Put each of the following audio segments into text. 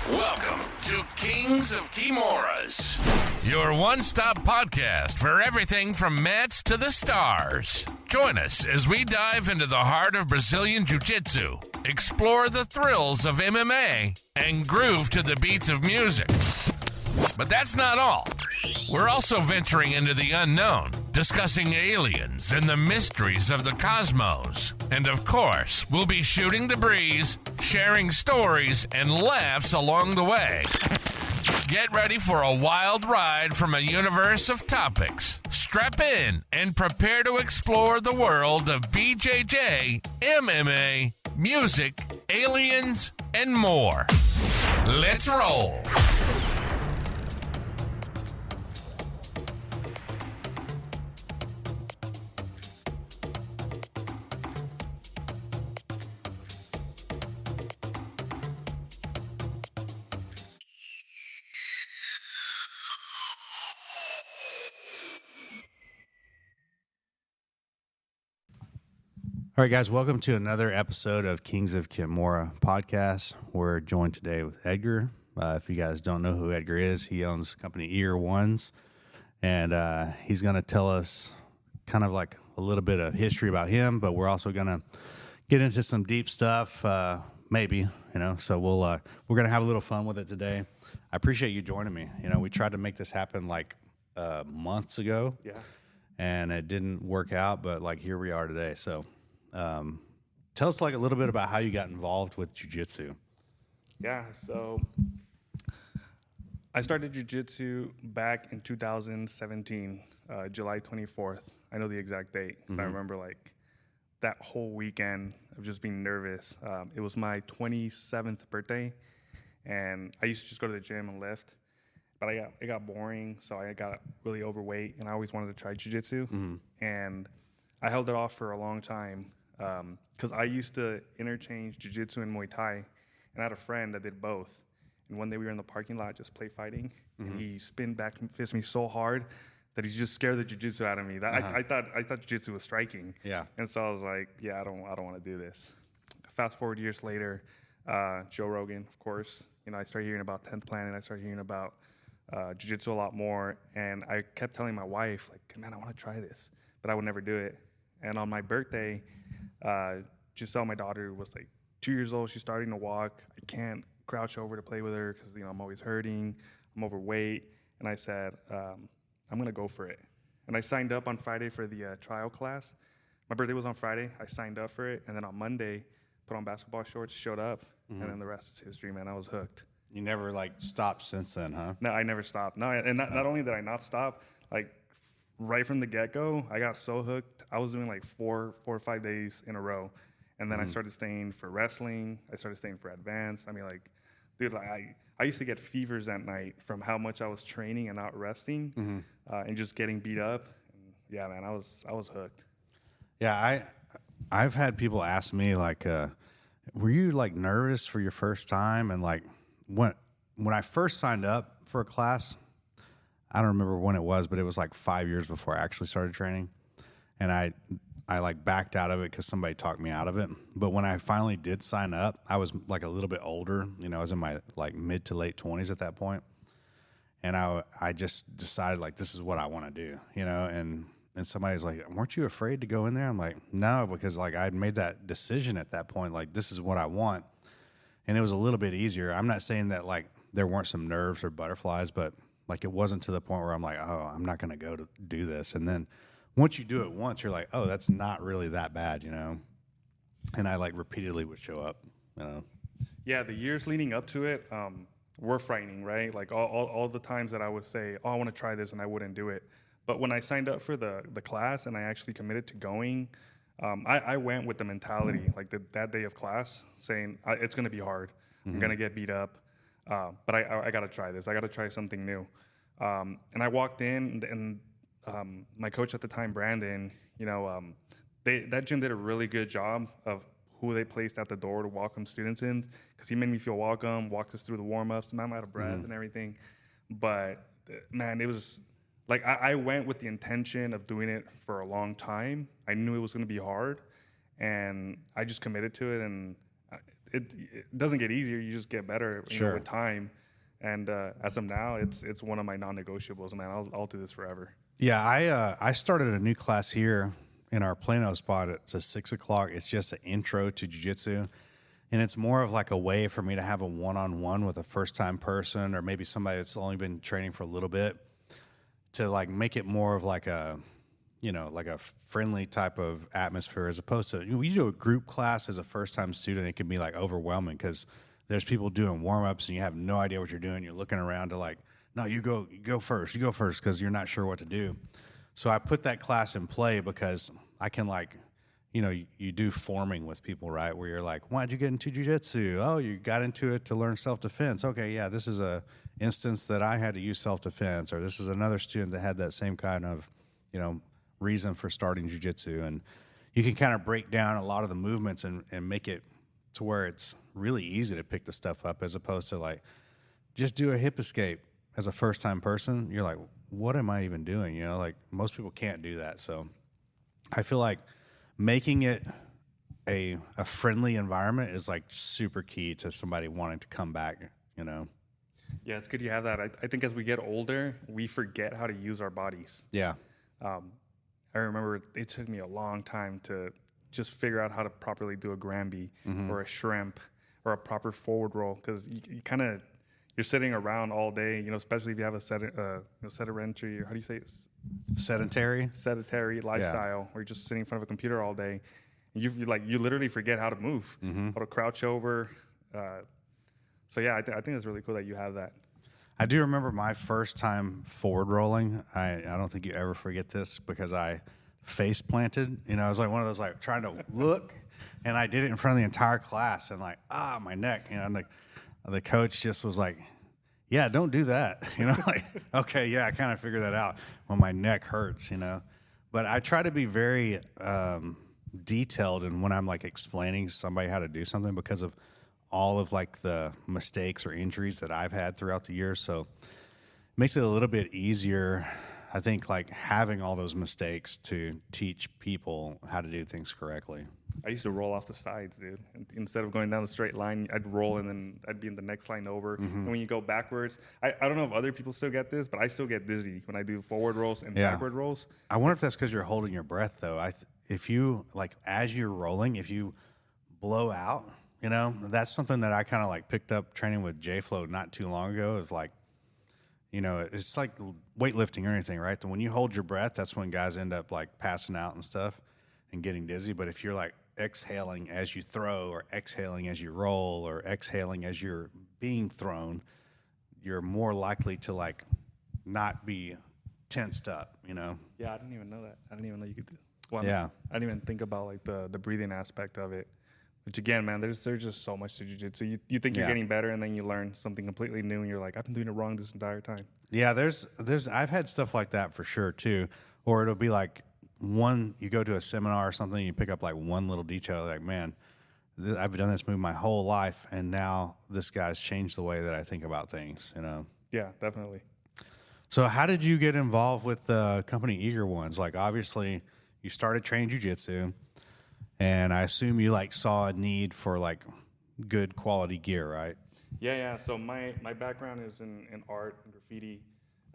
Welcome to Kings of Kimuras, your one-stop podcast for everything from mats to the stars. Join us as we dive into the heart of Brazilian Jiu Jitsu, explore the thrills of MMA, and groove to the beats of music. But that's not all. We're also venturing into the unknown, discussing aliens and the mysteries of the cosmos. And of course, we'll be shooting the breeze, sharing stories, and laughs along the way. Get ready for a wild ride from a universe of topics. Strap in and prepare to explore the world of BJJ, MMA, music, aliens, and more. Let's roll. All right, guys, welcome to another episode of Kings of Kimura podcast. We're joined today with Edgar. If you guys don't know who Edgar is, he owns the company Eagrones, and he's going to tell us kind of like a little bit of history about him, but we're also going to get into some deep stuff, maybe, so we're going to have a little fun with it today. I appreciate you joining me. We tried to make this happen like months ago, and it didn't work out, but like here we are today, so... tell us like a little bit about how you got involved with jiu-jitsu. Yeah, so I started jiu-jitsu back in 2017, July 24th. I know the exact date. I remember like that whole weekend of just being nervous. It was my 27th birthday, and I used to just go to the gym and lift, but it got boring, so I got really overweight, and I always wanted to try jiu-jitsu, and I held it off for a long time. Because I used to interchange jiu-jitsu and Muay Thai, and I had a friend that did both. And one day we were in the parking lot just play fighting, and he spin back and fist me so hard that he just scared the jiu-jitsu out of me. I thought jiu-jitsu was striking. Yeah. And so I was like, I don't want to do this. Fast forward years later, Joe Rogan, of course. I started hearing about 10th Planet. I started hearing about jiu-jitsu a lot more, and I kept telling my wife, like, man, I want to try this, but I would never do it. And on my birthday, Giselle, my daughter, was like 2 years old. She's starting to walk. I can't crouch over to play with her because, I'm always hurting. I'm overweight. And I said, I'm going to go for it. And I signed up on Friday for the trial class. My birthday was on Friday. I signed up for it. And then on Monday, put on basketball shorts, showed up. And then the rest is history, man. I was hooked. You never stopped since then, huh? No, I never stopped. No, and not only did I not stop, right from the get-go, I got so hooked. I was doing like 4 or 5 days in a row. And then I started staying for wrestling. I started staying for advanced. I used to get fevers at night from how much I was training and not resting and just getting beat up. And yeah, man, I was hooked. Yeah, I've had people ask me, were you, nervous for your first time? And, when I first signed up for a class, I don't remember when it was, but it was 5 years before I actually started training. And I backed out of it because somebody talked me out of it. But when I finally did sign up, I was a little bit older. I was in my mid to late 20s at that point. And I just decided this is what I want to do, and somebody's like, weren't you afraid to go in there? I'm like, no, because I'd made that decision at that point. This is what I want. And it was a little bit easier. I'm not saying that there weren't some nerves or butterflies, but it wasn't to the point where I'm like, oh, I'm not going to go to do this. And then once you do it once, you're like, oh, that's not really that bad, And I repeatedly would show up, Yeah, the years leading up to it were frightening, right? All the times that I would say, oh, I want to try this, and I wouldn't do it. But when I signed up for the class and I actually committed to going, I went with the mentality, that day of class, saying it's going to be hard. I'm going to get beat up. But I got to try this. I got to try something new. And I walked in, and my coach at the time, Brandon, that gym did a really good job of who they placed at the door to welcome students in, because he made me feel welcome, walked us through the warm-ups. I'm out of breath and everything. But, man, it was I went with the intention of doing it for a long time. I knew it was going to be hard, and I just committed to it, and it doesn't get easier. You just get better with time. And as of now, it's one of my non-negotiables, man. I'll do this forever. Yeah, I started a new class here in our Plano spot. It's a 6 o'clock. It's just an intro to jiu-jitsu. And it's more of like a way for me to have a one-on-one with a first-time person, or maybe somebody that's only been training for a little bit, to like make it more of like a, like a friendly type of atmosphere, as opposed to, when you do a group class as a first-time student, it can be like overwhelming because there's people doing warm-ups and you have no idea what you're doing. You're looking around to like, no, you go first because you're not sure what to do. So I put that class in play because I can like, you do forming with people, right? Where you're like, why'd you get into jiu-jitsu? Oh, you got into it to learn self-defense. Okay, yeah, this is a instance that I had to use self-defense, or this is another student that had that same kind of, reason for starting jiu-jitsu. And you can kind of break down a lot of the movements and make it to where it's really easy to pick the stuff up, as opposed to like, just do a hip escape as a first-time person. You're like, what am I even doing? Like most people can't do that. So I feel like making it a friendly environment is like super key to somebody wanting to come back, Yeah, it's good you have that. I think as we get older, we forget how to use our bodies. Yeah. I remember it took me a long time to just figure out how to properly do a Granby or a shrimp or a proper forward roll, because you're sitting around all day, especially if you have a sedentary, how do you say it? Sedentary lifestyle, where you're just sitting in front of a computer all day. You literally forget how to move, how to crouch over. So yeah, I think it's really cool that you have that. I do remember my first time forward rolling. I don't think you ever forget this, because I face planted. It was like one of those like trying to look, and I did it in front of the entire class, and like my neck. And the coach just was like, yeah, don't do that. Like, okay, yeah, I kind of figured that out when my neck hurts, But I try to be very detailed in when I'm like explaining to somebody how to do something, because of all of like the mistakes or injuries that I've had throughout the years. So it makes it a little bit easier, I think, like having all those mistakes to teach people how to do things correctly. I used to roll off the sides, dude. Instead of going down the straight line, I'd roll and then I'd be in the next line over. And when you go backwards, I don't know if other people still get this, but I still get dizzy when I do forward rolls and backward rolls. I wonder if that's because you're holding your breath, though. If you, like, as you're rolling, if you blow out, that's something that I kind of like picked up training with J-Flow not too long ago. Of like, it's like weightlifting or anything, right? When you hold your breath, that's when guys end up like passing out and stuff and getting dizzy. But if you're like exhaling as you throw, or exhaling as you roll, or exhaling as you're being thrown, you're more likely to like not be tensed up, Yeah, I didn't even know that. I didn't even know you could do. Well, yeah. I didn't even think about like the breathing aspect of it. Which again, man, there's just so much to jiu-jitsu. You think you're getting better, and then you learn something completely new, and you're like, I've been doing it wrong this entire time. Yeah, there's I've had stuff like that for sure too. Or it'll be like you go to a seminar or something, you pick up like one little detail, like, man, I've done this move my whole life, and now this guy's changed the way that I think about things. Yeah, definitely. So how did you get involved with the company Eagrones? Like, obviously, you started training jiu-jitsu. And I assume you like saw a need for like good quality gear, right? Yeah. So my background is in art and graffiti,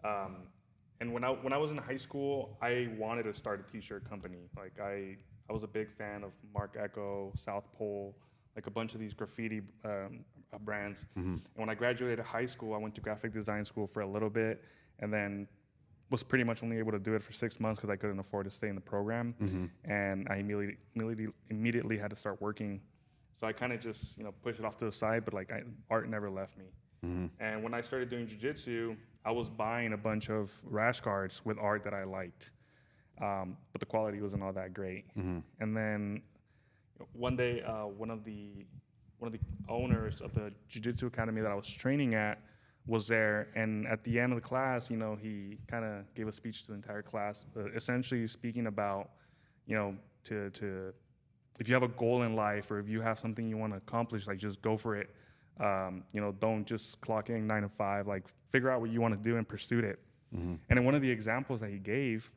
and when I was in high school, I wanted to start a t-shirt company. Like I was a big fan of Mark Echo, South Pole, like a bunch of these graffiti brands. And when I graduated high school, I went to graphic design school for a little bit, and then was pretty much only able to do it for 6 months because I couldn't afford to stay in the program. And I immediately had to start working. So I kind of just, pushed it off to the side, but like art never left me. And when I started doing jiu-jitsu, I was buying a bunch of rash guards with art that I liked. But the quality wasn't all that great. And then one day, one of the owners of the jiu-jitsu academy that I was training at was there, and at the end of the class, he kind of gave a speech to the entire class, essentially speaking about, to if you have a goal in life, or if you have something you want to accomplish, like just go for it. Don't just clock in 9 to 5. Like figure out what you want to do and pursue it. And in one of the examples that he gave,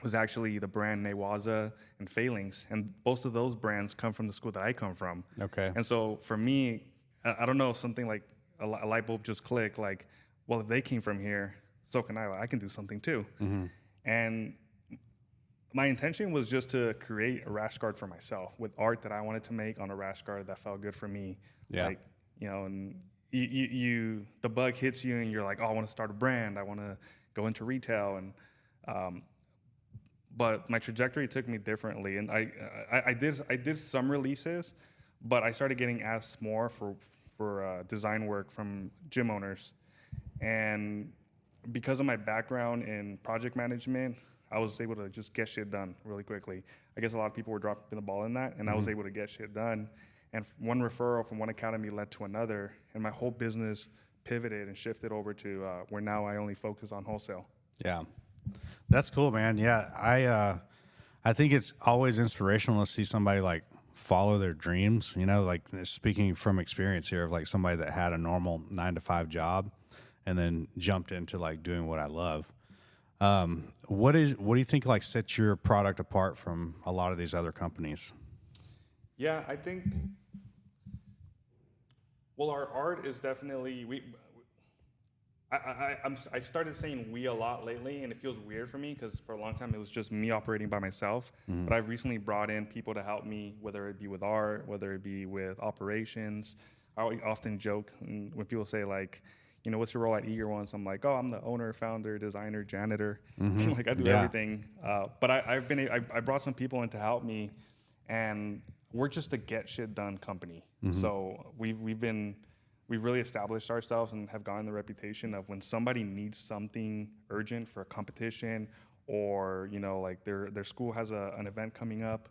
was actually the brand Newaza and Phalanx, and both of those brands come from the school that I come from. Okay. And so for me, I don't know, something like a light bulb just clicked. Like, well, if they came from here, so can I. Like, I can do something too. And my intention was just to create a rash guard for myself with art that I wanted to make on a rash guard that felt good for me. Yeah. Like, and you the bug hits you and you're like, oh, I want to start a brand. I want to go into retail. And but my trajectory took me differently. And I did some releases, but I started getting asked more for design work from gym owners. And because of my background in project management, I was able to just get shit done really quickly. I guess a lot of people were dropping the ball in that, and I was able to get shit done. And one referral from one academy led to another, and my whole business pivoted and shifted over to where now I only focus on wholesale. Yeah, that's cool, man. Yeah, I think it's always inspirational to see somebody like follow their dreams. You know, like speaking from experience here of like somebody that had a normal 9-to-5 job and then jumped into like doing what I love. What do you think like sets your product apart from a lot of these other companies? Yeah, I think. Well, our art is definitely I've started saying we a lot lately, and it feels weird for me because for a long time it was just me operating by myself. But I've recently brought in people to help me, whether it be with art, whether it be with operations. I often joke when people say like, you know, what's your role at Eagrones? I'm like, oh, I'm the owner, founder, designer, janitor. Like I do everything. But I brought some people in to help me, and we're just a get shit done company. So we've really established ourselves and have gotten the reputation of when somebody needs something urgent for a competition, or you know, like their school has an event coming up,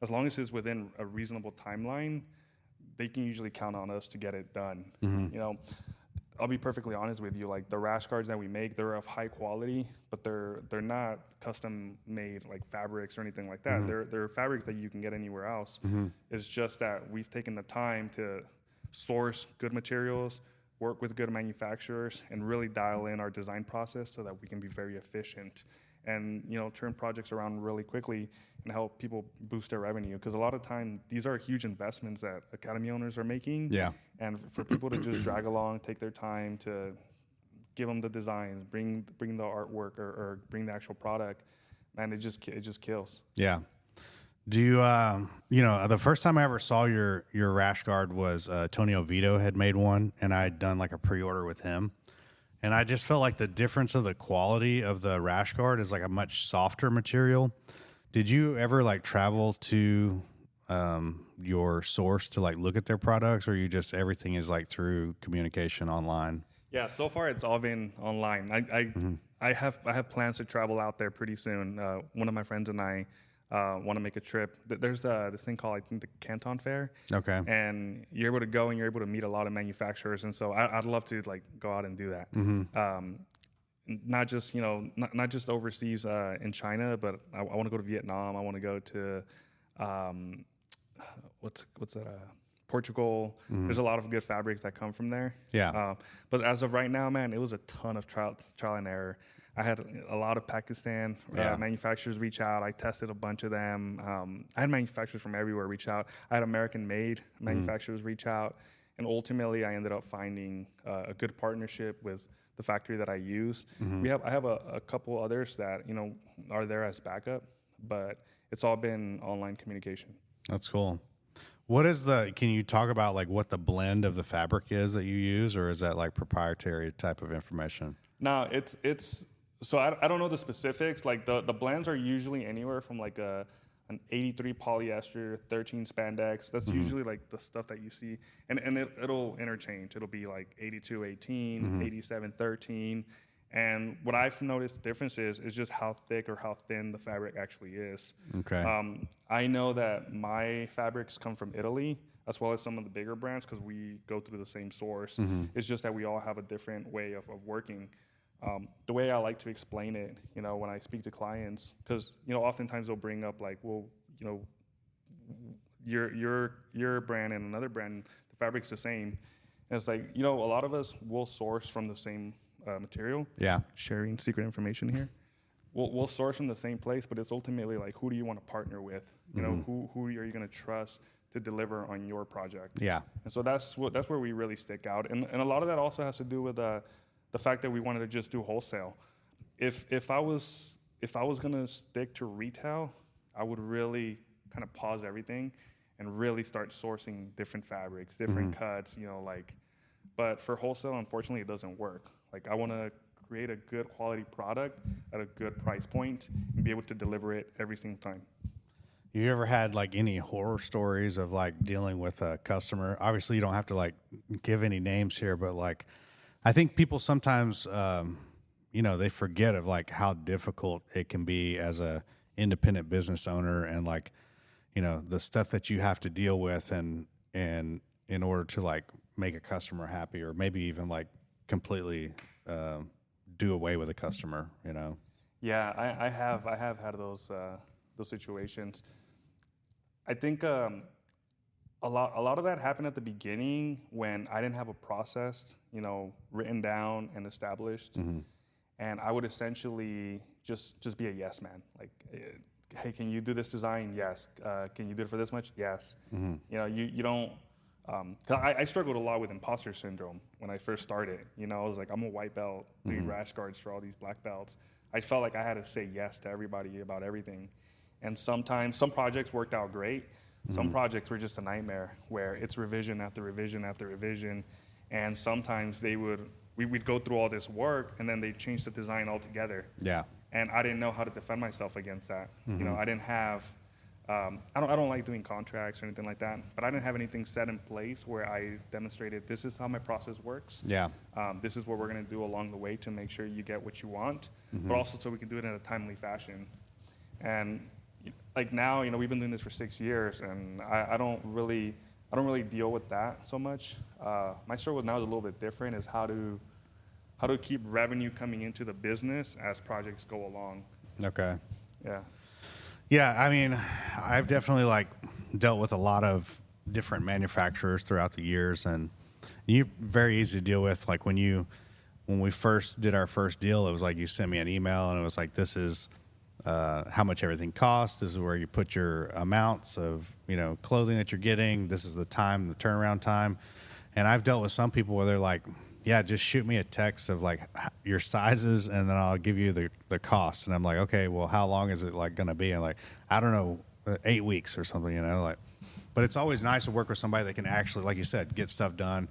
as long as it's within a reasonable timeline, they can usually count on us to get it done. You know, I'll be perfectly honest with you. Like the rash guards that we make, they're of high quality, but they're not custom made like fabrics or anything like that. They're fabrics that you can get anywhere else. It's just that we've taken the time to source good materials, work with good manufacturers, and really dial in our design process so that we can be very efficient and, you know, turn projects around really quickly and help people boost their revenue. Because a lot of time, these are huge investments that academy owners are making. Yeah. And for people to just drag along, take their time to give them the designs, bring the artwork or bring the actual product, man, it just kills. Yeah. Do you, you know, the first time I ever saw your rash guard was Tony Oviedo had made one, and I had done like a pre-order with him. And I just felt like the difference of the quality of the rash guard is like a much softer material. Did you ever like travel to your source to like look at their products, or you just everything is like through communication online? Yeah, so far it's all been online. I have plans to travel out there pretty soon. One of my friends and I want to make a trip. There's this thing called, I think, the Canton Fair. Okay. And you're able to go and you're able to meet a lot of manufacturers. And so I'd love to like go out and do that. Not just, you know, not just overseas in China, but I want to go to Vietnam. I want to go to what's that? Portugal. There's a lot of good fabrics that come from there. Yeah. But as of right now, man, it was a ton of trial and error. I had a lot of Pakistan manufacturers reach out. I tested a bunch of them. I had manufacturers from everywhere reach out. I had American-made manufacturers reach out. And ultimately, I ended up finding a good partnership with the factory that I use. I have a couple others that, you know, are there as backup, but it's all been online communication. That's cool. Can you talk about like what the blend of the fabric is that you use, or is that like proprietary type of information? No, it's so I don't know the specifics. Like the blends are usually anywhere from like an 83 polyester, 13 spandex. That's usually like the stuff that you see, and it'll interchange. It'll be like 82 18, 87 13. And what I've noticed the difference is just how thick or how thin the fabric actually is. Okay. I know that my fabrics come from Italy, as well as some of the bigger brands, because we go through the same source. It's just that we all have a different way of working. The way I like to explain it, you know, when I speak to clients, because, you know, oftentimes they'll bring up like, well, you know, your brand and another brand, the fabric's the same. And it's like, you know, a lot of us will source from the same material. Yeah. Sharing secret information here. we'll source from the same place, but it's ultimately like, who do you want to partner with? You know, who are you going to trust to deliver on your project? Yeah. And so that's where we really stick out. And a lot of that also has to do with the fact that we wanted to just do wholesale. If I was going to stick to retail, I would really kind of pause everything and really start sourcing different fabrics, different cuts, you know, like, but for wholesale, unfortunately, it doesn't work. Like, I want to create a good quality product at a good price point and be able to deliver it every single time. You ever had like any horror stories of like dealing with a customer? Obviously, you don't have to like give any names here, but like, I think people sometimes, you know, they forget of like how difficult it can be as a independent business owner, and like, you know, the stuff that you have to deal with, and in order to like make a customer happy, or maybe even like completely do away with a customer, you know? Yeah, I have had those situations. I think a lot of that happened at the beginning when I didn't have a process, you know, written down and established, and I would essentially just be a yes man. Like, hey, can you do this design? Yes. Can you do it for this much? Yes. You know, you don't. Cause I struggled a lot with imposter syndrome when I first started. You know, I was like, I'm a white belt doing rash guards for all these black belts. I felt like I had to say yes to everybody about everything. And sometimes some projects worked out great. Some projects were just a nightmare, where it's revision after revision after revision. And sometimes we'd go through all this work, and then they'd change the design altogether. Yeah. And I didn't know how to defend myself against that. You know, I didn't have, I don't like doing contracts or anything like that, but I didn't have anything set in place where I demonstrated, this is how my process works. Yeah. This is what we're going to do along the way to make sure you get what you want, but also so we can do it in a timely fashion. And like now, you know, we've been doing this for 6 years, and I don't really deal with that so much. My struggle now is a little bit different, is how to keep revenue coming into the business as projects go along. Okay. Yeah. Yeah, I mean, I've definitely like dealt with a lot of different manufacturers throughout the years, and you're very easy to deal with. Like when we first did our first deal, it was like you sent me an email, and it was like, this is how much everything costs. This is where you put your amounts of, you know, clothing that you're getting. This is the time, the turnaround time. And I've dealt with some people where they're like, yeah, just shoot me a text of like your sizes, and then I'll give you the cost. And I'm like, okay, well, how long is it like going to be? And like, I don't know, 8 weeks or something, you know, like, but it's always nice to work with somebody that can actually, like you said, get stuff done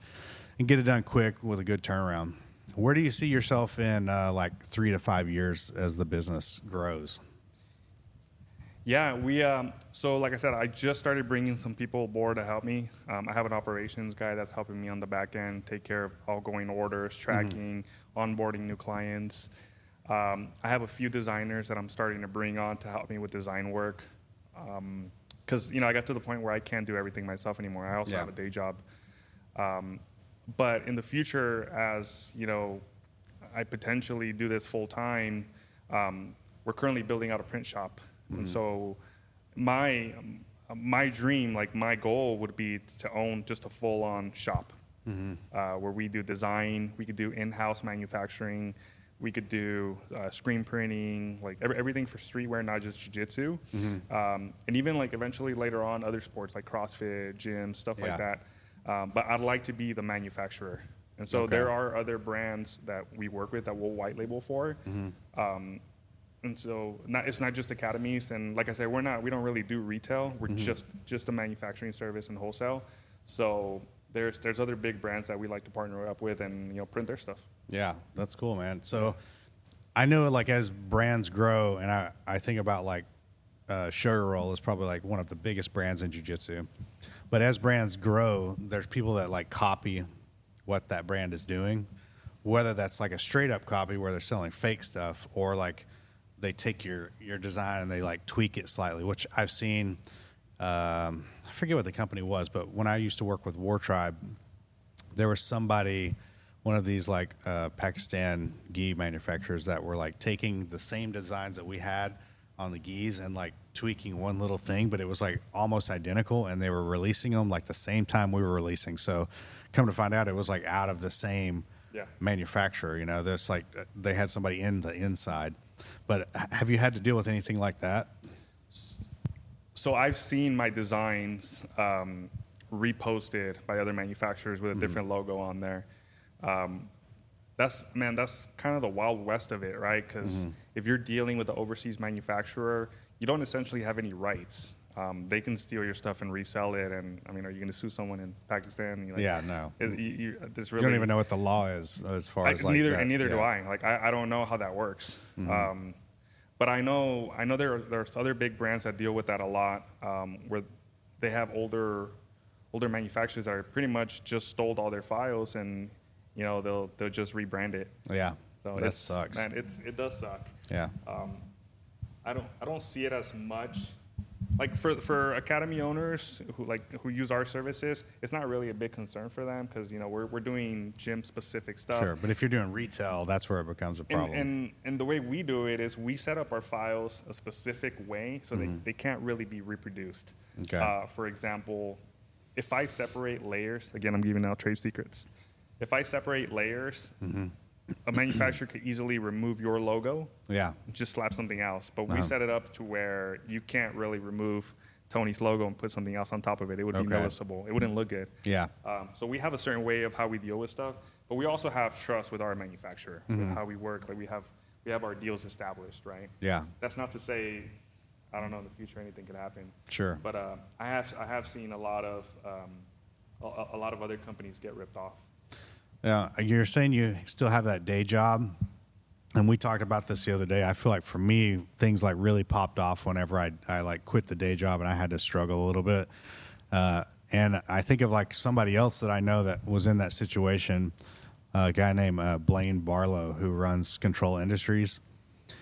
and get it done quick with a good turnaround. Where do you see yourself in like 3 to 5 years as the business grows? Yeah, so like I said, I just started bringing some people aboard to help me. I have an operations guy that's helping me on the back end, take care of outgoing orders, tracking, onboarding new clients. I have a few designers that I'm starting to bring on to help me with design work. Because, you know, I got to the point where I can't do everything myself anymore. I also have a day job. But in the future, as, you know, I potentially do this full time, we're currently building out a print shop. And so my dream, like my goal would be to own just a full-on shop where we do design, we could do in-house manufacturing, we could do screen printing, like everything for streetwear, not just jiu-jitsu. And even like eventually later on other sports like CrossFit, gyms, stuff like that. But I'd like to be the manufacturer. And so there are other brands that we work with that we'll white label for. And so it's not just academies, and like I said, we don't really do retail. We're just a manufacturing service and wholesale. So there's other big brands that we like to partner up with and, you know, print their stuff. Yeah, that's cool, man. So I know like as brands grow, and I think about like Sugar Roll is probably like one of the biggest brands in jiu-jitsu. But as brands grow, there's people that like copy what that brand is doing, whether that's like a straight up copy where they're selling fake stuff, or like they take your design and they like tweak it slightly, which I've seen. I forget what the company was, but when I used to work with War Tribe, there was somebody, one of these like Pakistan gi manufacturers, that were like taking the same designs that we had on the gis and like tweaking one little thing, but it was like almost identical, and they were releasing them like the same time we were releasing. So come to find out, it was like out of the same manufacturer. You know, there's like they had somebody in the inside. But have you had to deal with anything like that? So I've seen my designs reposted by other manufacturers with a different logo on there. That's kind of the wild west of it, right? Because if you're dealing with an overseas manufacturer, you don't essentially have any rights. They can steal your stuff and resell it. And I mean, are you going to sue someone in Pakistan? No. You don't even know what the law is as far as like neither, that. And neither do I. Like I don't know how that works. But I know there's other big brands that deal with that a lot, where they have older manufacturers that are pretty much just stole all their files, and they'll just rebrand it. Yeah. So that sucks. Man, it does suck. Yeah. I don't see it as much. Like for academy owners who use our services, it's not really a big concern for them because we're doing gym specific stuff. Sure, but if you're doing retail, that's where it becomes a problem. And the way we do it is we set up our files a specific way so they can't really be reproduced. Okay. For example, if I separate layers, again I'm giving out trade secrets. If I separate layers, a manufacturer could easily remove your logo. Yeah. Just slap something else. But we set it up to where you can't really remove Tony's logo and put something else on top of it. It would be noticeable. It wouldn't look good. Yeah. So we have a certain way of how we deal with stuff, but we also have trust with our manufacturer, with how we work. Like we have our deals established, right? Yeah. That's not to say, I don't know, in the future anything could happen. Sure. But I have seen a lot of other companies get ripped off. Yeah, you're saying you still have that day job, and we talked about this the other day. I feel like for me, things like really popped off whenever I like quit the day job and I had to struggle a little bit. And I think of like somebody else that I know that was in that situation, a guy named Blaine Barlow who runs Control Industries.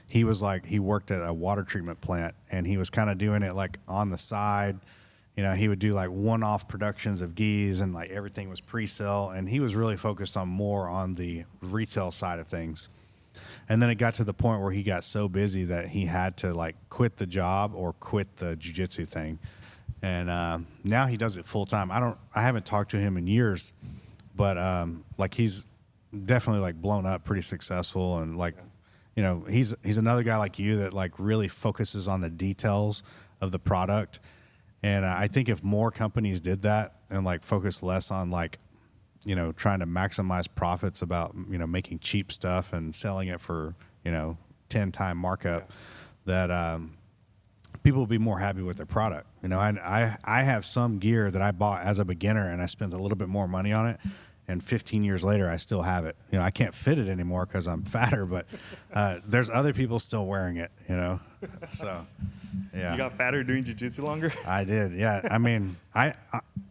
He worked at a water treatment plant, and he was kind of doing it like on the side. He would do like one-off productions of gis, and like everything was pre-sale, and he was really focused on more on the retail side of things. And then it got to the point where he got so busy that he had to like quit the job or quit the jiu-jitsu thing. And now he does it full time. I haven't talked to him in years, but like he's definitely like blown up, pretty successful, and like he's another guy like you that like really focuses on the details of the product. And I think if more companies did that and like focus less on like, trying to maximize profits about, making cheap stuff and selling it for, 10-time markup, that people will be more happy with their product. I have some gear that I bought as a beginner and I spent a little bit more money on it. And 15 years later, I still have it. I can't fit it anymore because I'm fatter, but there's other people still wearing it, So, yeah. You got fatter doing jiu-jitsu longer? I did, yeah. I mean, I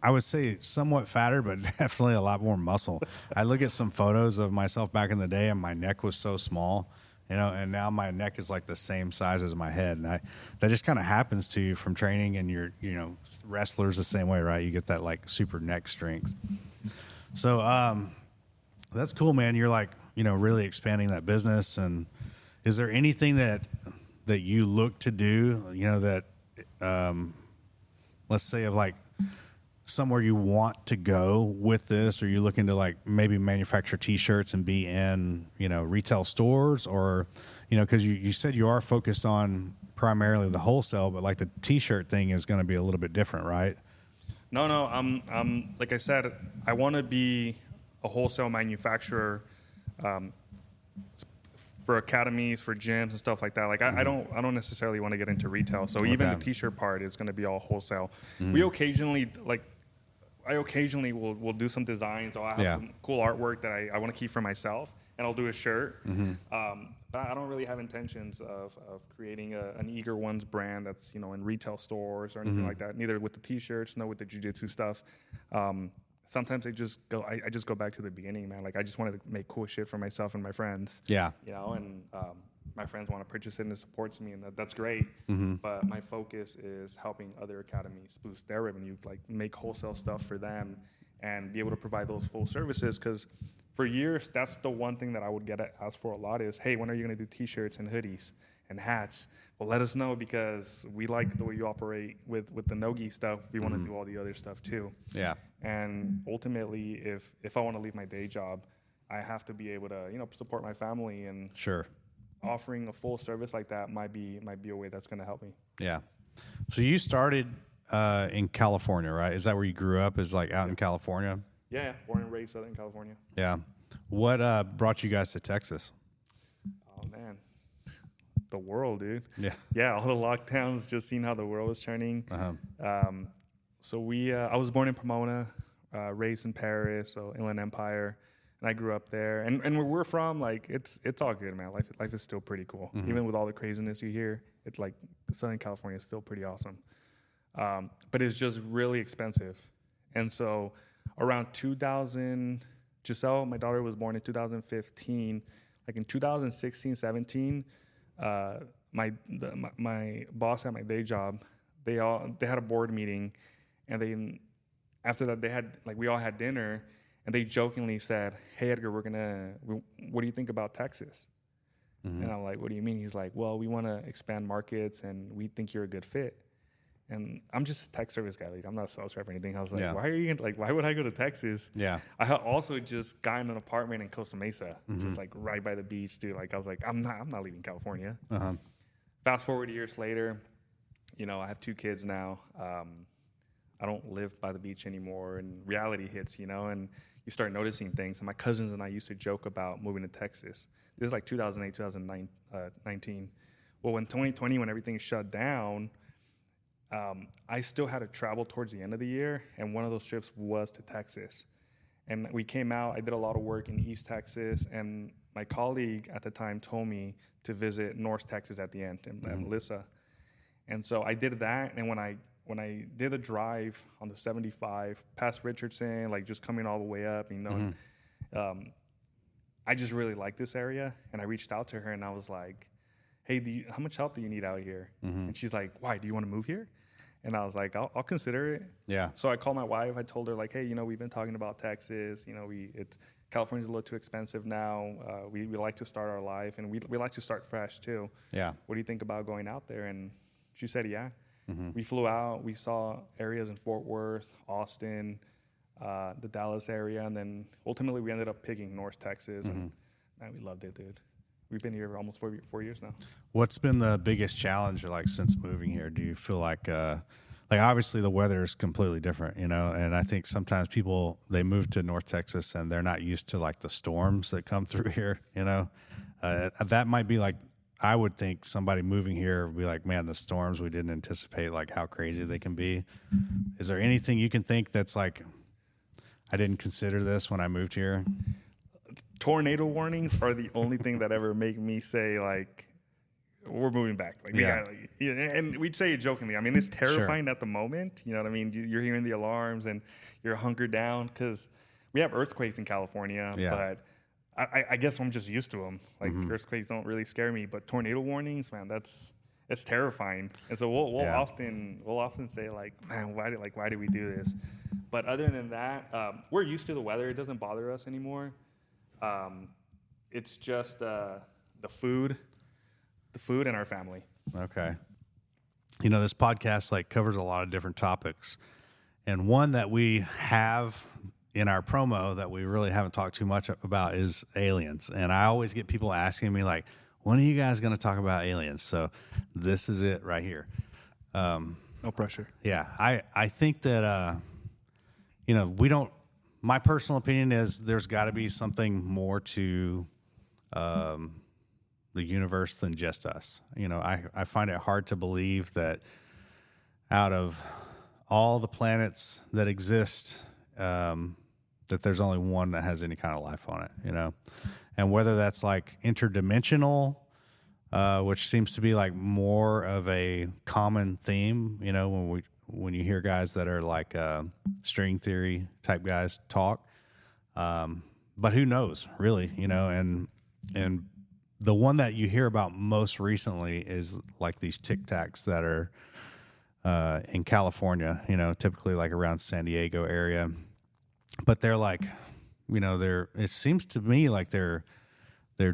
would say somewhat fatter, but definitely a lot more muscle. I look at some photos of myself back in the day, and my neck was so small, and now my neck is like the same size as my head. And that just kind of happens to you from training, and wrestlers the same way, right? You get that like super neck strength. So that's cool, man. You're like, really expanding that business. And is there anything that you look to do, that let's say of like somewhere you want to go with this? Are you looking to like maybe manufacture T-shirts and be in, retail stores, or, because you said you are focused on primarily the wholesale, but like the T-shirt thing is going to be a little bit different, right? No. I'm like I said, I want to be a wholesale manufacturer for academies, for gyms and stuff like that. Like I don't necessarily want to get into retail. So even the T-shirt part is going to be all wholesale. We occasionally will do some designs, or I have some cool artwork that I want to keep for myself, and I'll do a shirt. But I don't really have intentions of creating an Eagrones brand that's in retail stores or anything like that. Neither with the T-shirts, nor with the jiu-jitsu stuff. Sometimes I just go back to the beginning, man. Like I just wanted to make cool shit for myself and my friends. Yeah. And my friends want to purchase it and it supports me, and that's great. But my focus is helping other academies boost their revenue, like make wholesale stuff for them and be able to provide those full services. Because for years, that's the one thing that I would get asked for a lot is, hey, when are you going to do T-shirts and hoodies and hats? Well, let us know, because we like the way you operate with the NoGi stuff. We want to do all the other stuff too. Yeah. And ultimately, if I want to leave my day job, I have to be able to, support my family, and Sure. offering a full service like that might be a way that's going to help me. Yeah. So you started in California, right? Is that where you grew up? Is like out in California? Yeah, born and raised Southern California. Yeah. What brought you guys to Texas? Oh man, the world, dude. Yeah. Yeah, all the lockdowns, just seeing how the world was turning. Uh-huh. So I was born in Pomona, raised in Paris, so Inland Empire, and I grew up there. And where we're from, like, it's all good, man. Life is still pretty cool, even with all the craziness you hear. It's like Southern California is still pretty awesome, but it's just really expensive. And so around 2000, Giselle, my daughter, was born in 2015. Like in 2016, 17, my boss at my day job, they had a board meeting, and after that we all had dinner, and they jokingly said, "Hey Edgar, what do you think about Texas?" And I'm like, "What do you mean?" He's like, "Well, we want to expand markets, and we think you're a good fit." And I'm just a tech service guy. Like, I'm not a sales rep or anything. I was like, why would I go to Texas? Yeah. I had also just gotten an apartment in Costa Mesa, just like right by the beach, dude. Like, I was like, I'm not leaving California. Uh-huh. Fast forward years later, I have 2 kids now. I don't live by the beach anymore, and reality hits, and you start noticing things. And my cousins and I used to joke about moving to Texas. This is like 2008, 2019. Well, when 2020, when everything shut down, I still had to travel towards the end of the year, and one of those trips was to Texas. And we came out, I did a lot of work in East Texas, and my colleague at the time told me to visit North Texas at the end, and Melissa. And so I did that, and when I did a drive on the 75 past Richardson, like just coming all the way up, I just really liked this area, and I reached out to her, and I was like, "Hey, how much help do you need out here?" And she's like, "Why, do you want to move here?" And I was like, I'll consider it. Yeah. So I called my wife. I told her, like, "Hey, we've been talking about Texas. California's a little too expensive now. We like to start our life, and we like to start fresh too. Yeah. What do you think about going out there?" And she said, "Yeah." We flew out. We saw areas in Fort Worth, Austin, the Dallas area, and then ultimately we ended up picking North Texas, and man, we loved it, dude. We've been here almost 4 years now. What's been the biggest challenge, like, since moving here? Do you feel like obviously the weather is completely different, and I think sometimes people, they move to North Texas and they're not used to like the storms that come through here, that might be like, I would think somebody moving here would be like, man, the storms, we didn't anticipate like how crazy they can be. Is there anything you can think that's like, I didn't consider this when I moved here? Tornado warnings are the only thing that ever make me say, like, we're moving back. Like, and we'd say it jokingly. I mean, it's terrifying at the moment. You know what I mean? You're hearing the alarms and you're hunkered down because we have earthquakes in California, but I guess I'm just used to them. Like, earthquakes don't really scare me, but tornado warnings, man, it's terrifying. And so we'll often say, like, man, why do we do this? But other than that, we're used to the weather. It doesn't bother us anymore. It's just the food and our family. Okay. This podcast like covers a lot of different topics, and one that we have in our promo that we really haven't talked too much about is aliens. And I always get people asking me, like, when are you guys going to talk about aliens? So this is it right here. No pressure. Yeah. I think that, my personal opinion is there's got to be something more to the universe than just us. I find it hard to believe that out of all the planets that exist, that there's only one that has any kind of life on it, and whether that's like interdimensional, which seems to be like more of a common theme, when you hear guys that are like string theory type guys talk, but who knows really, and the one that you hear about most recently is like these Tic Tacs that are in California, typically like around San Diego area. But they're like, it seems to me like they're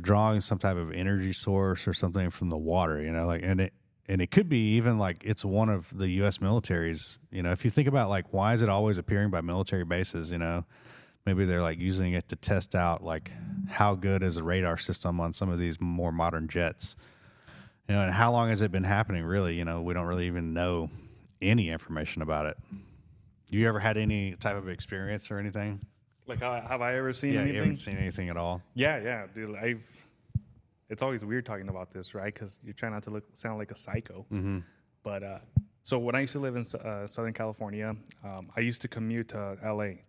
drawing some type of energy source or something from the water, and it could be even like it's one of the U.S. militaries. If you think about like, why is it always appearing by military bases? maybe they're like using it to test out like how good is the radar system on some of these more modern jets. You know, and how long has it been happening? Really, you know, we don't really even know any information about it. You ever had any type of experience or anything? Like, have I ever seen Yeah, anything? you haven't seen anything at all. Yeah, dude. It's always weird talking about this, right? Because you're trying not to sound like a psycho. Mm-hmm. But so when I used to live in Southern California, I used to commute to LA,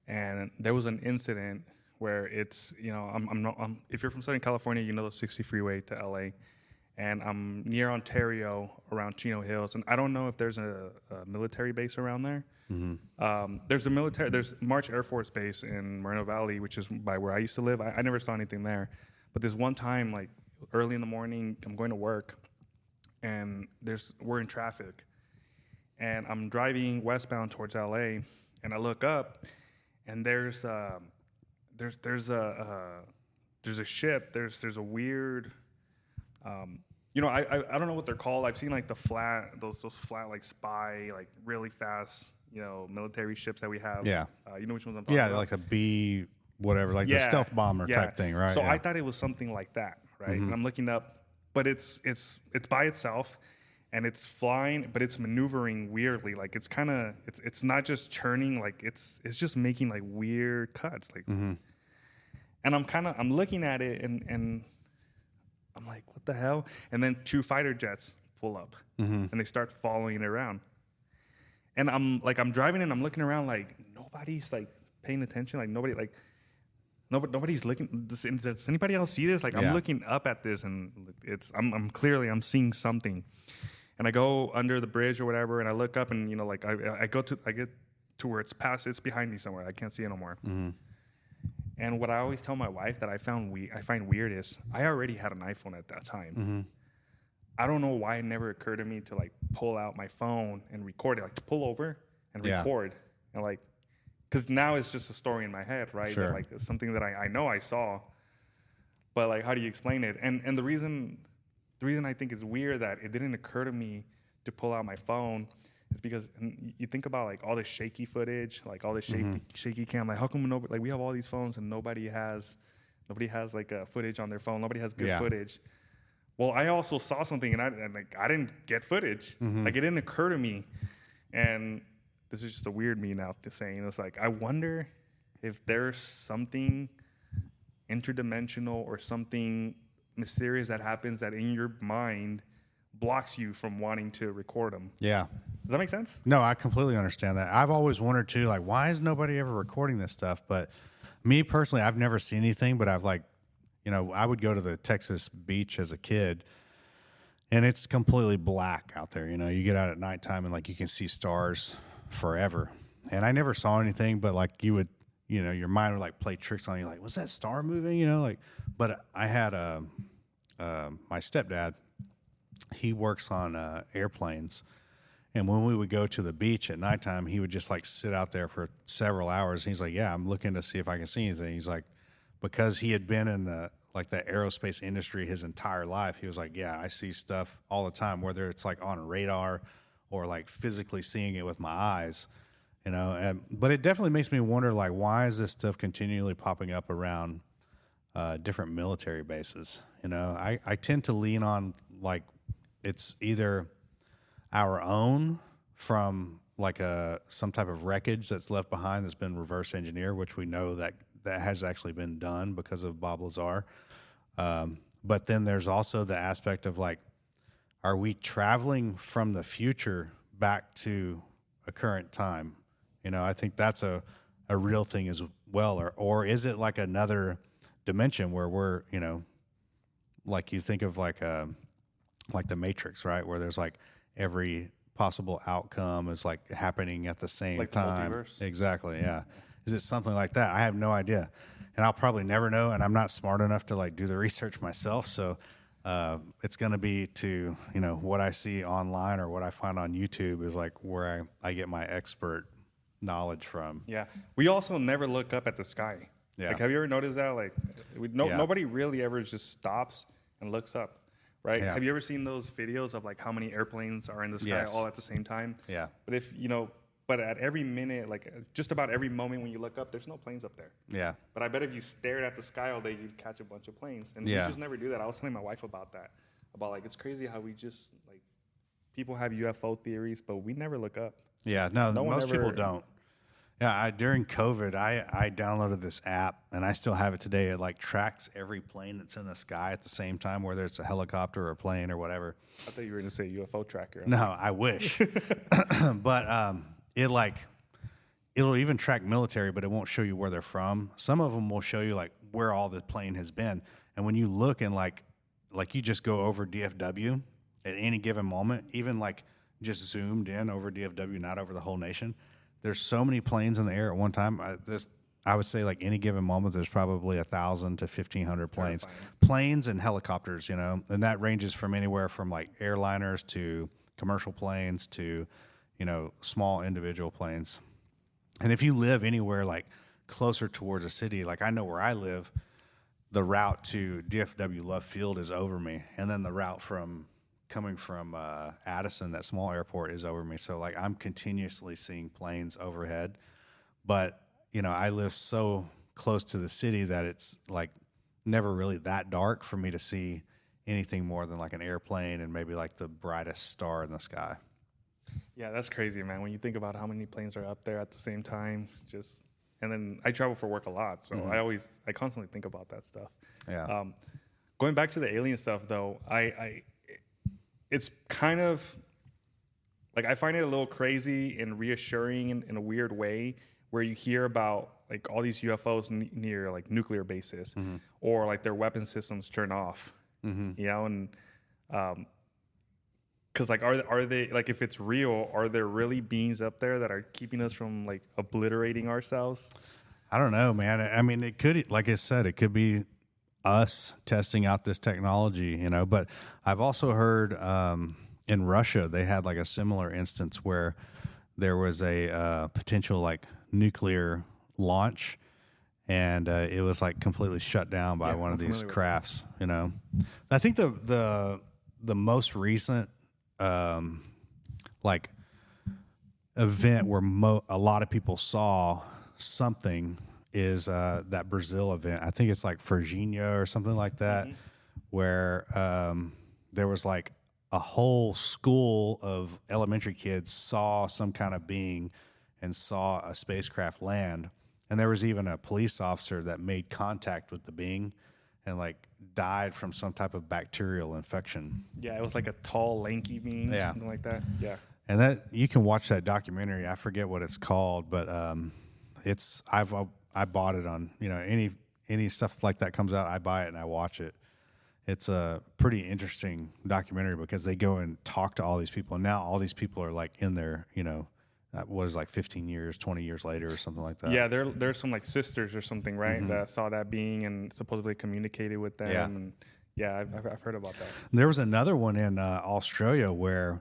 and there was an incident where it's, you know, if you're from Southern California, you know the 60 freeway to LA, and I'm near Ontario around Chino Hills, and I don't know if there's a military base around there. Mm-hmm. There's March Air Force Base in Moreno Valley, which is by where I used to live. I never saw anything there, but this one time, like early in the morning, I'm going to work, and we're in traffic, and I'm driving westbound towards LA, and I look up, and there's a ship. There's a weird, you know, I don't know what they're called. I've seen like those flat like spy, like really fast, you know, military ships that we have. Yeah. You know which ones I'm talking about? Yeah, like a B whatever, like the stealth bomber type thing, right? So I thought it was something like that, right? Mm-hmm. And I'm looking up, but it's by itself, and it's flying, but it's maneuvering weirdly. Like it's kind of it's not just churning, like it's just making like weird cuts, like. Mm-hmm. And I'm looking at it, and I'm like, what the hell? And then 2 fighter jets pull up, mm-hmm. and they start following it around. And I'm driving, and I'm looking around, like nobody's like paying attention, like nobody's looking. Does anybody else see this? Like I'm looking up at this, and I'm clearly seeing something. And I go under the bridge or whatever, and I look up, and you know, like I get to where it's behind me somewhere. I can't see it no more. Mm-hmm. And what I always tell my wife that I find weird is I already had an iPhone at that time. Mm-hmm. I don't know why it never occurred to me to like pull out my phone and record it, like to pull over and record, and like, because now it's just a story in my head, right? Sure. That, like it's something that I know I saw, but like how do you explain it? And the reason I think it's weird that it didn't occur to me to pull out my phone. It's because you think about like all the shaky footage, like all the shaky cam. Like how come we have all these phones and nobody has like footage on their phone. Nobody has good footage. Well, I also saw something and I didn't get footage. Mm-hmm. Like it didn't occur to me. And this is just a weird me now to saying. It's like I wonder if there's something interdimensional or something mysterious that happens that in your mind blocks you from wanting to record them. Yeah. Does that make sense? No, I completely understand that. I've always wondered too, like, why is nobody ever recording this stuff? But me personally, I've never seen anything, but I've like, you know, I would go to the Texas beach as a kid and it's completely black out there. You know, you get out at nighttime and like you can see stars forever. And I never saw anything, but like you would, you know, your mind would like play tricks on you. Like, was that star moving? You know, like, but I had my stepdad, he works on airplanes. And when we would go to the beach at nighttime, he would just like sit out there for several hours. And he's like, yeah, I'm looking to see if I can see anything. He's like, because he had been in the aerospace industry his entire life, he was like, yeah, I see stuff all the time, whether it's like on radar or like physically seeing it with my eyes, you know. But it definitely makes me wonder, like, why is this stuff continually popping up around different military bases? You know, I tend to lean on like it's either our own from like some type of wreckage that's left behind that's been reverse engineered, which we know that has actually been done because of Bob Lazar. But then there's also the aspect of like, are we traveling from the future back to a current time? You know, I think that's a real thing as well. Or is it like another dimension where we're, you know, like you think of like the Matrix, right? Where there's like every possible outcome is like happening at the same like time. The multiverse. Exactly. Yeah. Is it something like that? I have no idea, and I'll probably never know. And I'm not smart enough to like do the research myself. So it's going to be to, you know, what I see online or what I find on YouTube is like where I get my expert knowledge from. Yeah. We also never look up at the sky. Yeah. Like, have you ever noticed that? Like, nobody really ever just stops and looks up. Right? Yeah. Have you ever seen those videos of like how many airplanes are in the sky all at the same time? Yeah. But if, you know, But at every minute, like just about every moment when you look up, there's no planes up there. Yeah. But I bet if you stared at the sky all day, you'd catch a bunch of planes. And we just never do that. I was telling my wife about that. About like, it's crazy how we just like, people have UFO theories, but we never look up. Yeah, no most people don't. Yeah, during COVID, I downloaded this app, and I still have it today. It like tracks every plane that's in the sky at the same time, whether it's a helicopter or a plane or whatever. I thought you were going to say UFO tracker. No, I wish. But it'll even track military, but it won't show you where they're from. Some of them will show you like where all the plane has been, and when you look and like you just go over DFW at any given moment, even like just zoomed in over DFW, not over the whole nation. There's so many planes in the air at one time. I would say like any given moment, there's probably 1,000 to 1,500 planes, planes and helicopters, and that ranges from anywhere from like airliners to commercial planes to, small individual planes. And if you live anywhere like closer towards a city, like I know where I live, the route to DFW Love Field is over me, and then the route coming from Addison, that small airport, is over me. So like I'm continuously seeing planes overhead, but I live so close to the city that it's like never really that dark for me to see anything more than like an airplane and maybe like the brightest star in the sky. Yeah, that's crazy, man. When you think about how many planes are up there at the same time, and then I travel for work a lot, so I constantly think about that stuff. Yeah. Going back to the alien stuff though, it's kind of like I find it a little crazy and reassuring in a weird way, where you hear about like all these UFOs near like nuclear bases, or like their weapon systems turn off, and because like are they like, if it's real, are there really beings up there that are keeping us from like obliterating ourselves? I don't know, man. I mean, it could, like I said, it could be us testing out this technology, but I've also heard in Russia they had like a similar instance where there was a potential like nuclear launch, and it was like completely shut down by one of these crafts. I think the most recent like event where a lot of people saw something is that Brazil event. I think it's like Virginia or something like that, where there was like a whole school of elementary kids saw some kind of being and saw a spacecraft land. And there was even a police officer that made contact with the being and like died from some type of bacterial infection. Yeah, it was like a tall, lanky being, something like that. Yeah. And that you can watch that documentary. I forget what it's called, but I bought it on, any stuff like that comes out, I buy it and I watch it. It's a pretty interesting documentary because they go and talk to all these people. And now all these people are like in their, what is like 15 years, 20 years later or something like that. Yeah, there's some like sisters or something, right? That saw that being and supposedly communicated with them. Yeah. And yeah, I've heard about that. There was another one in Australia where